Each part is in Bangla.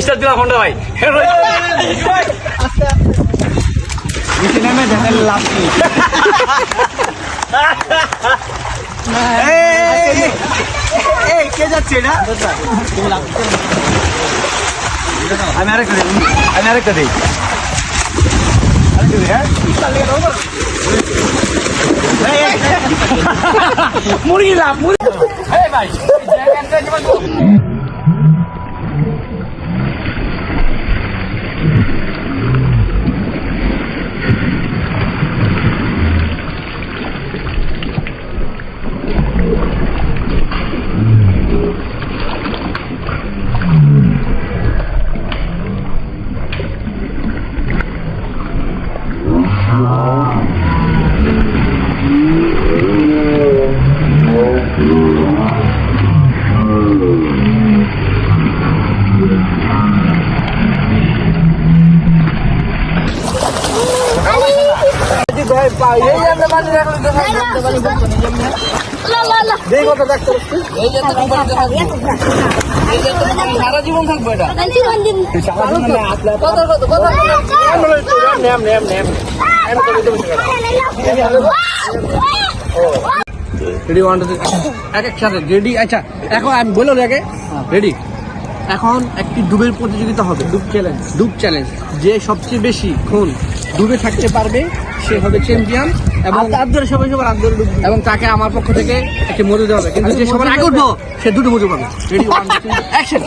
স্টার্ট দিলাম ফোনটা ভাই। কে যাচ্ছে এটা? আমি আরেকটা দিই মুরগি লাভ ভাই। সারা জীবন থাকবো এটা। রেডি? আচ্ছা এখন আমি বললো আগে রেডি। এখন একটি ডুবের প্রতিযোগিতা হবে, ডুব চ্যালেঞ্জ। যে সবচেয়ে বেশি ক্ষণ ডুবে থাকতে পারবে সে হবে চ্যাম্পিয়ন, এবং তাকে আমার পক্ষ থেকে একটি মজু দেওয়া হবে। কিন্তু যে সবার আগে উঠবো সে দুটো মজু পাবে। Ready, 1 2 3 action.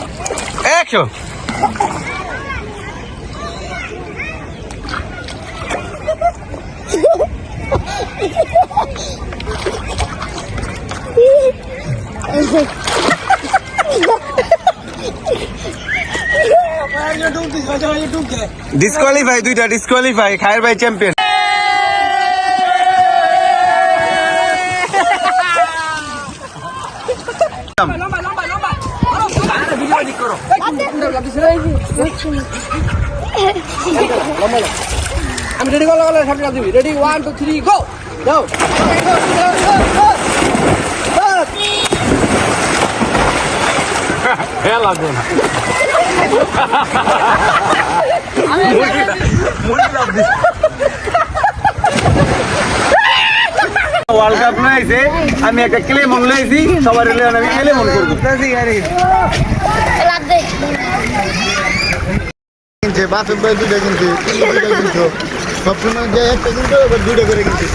ডিসকোয়ালিফাই, দুইটা ডিসকোয়ালিফাই। খায়ের ভাই চ্যাম্পিয়ন। আমি রেডি করলে সামনে দিবি। রেডি, 1 2 3 গো। যাও। হ্যাঁ লাগবে না। ওয়ার্ল্ড কাপ না আইছে, আমি একটা ক্লে মন লাইছি, সবার এলে আমি ক্লে মন করবো। বাপের ভাই দুটা কিনছে, সবসময় একটা কিনতো, এবার দুটো করে কিনছে।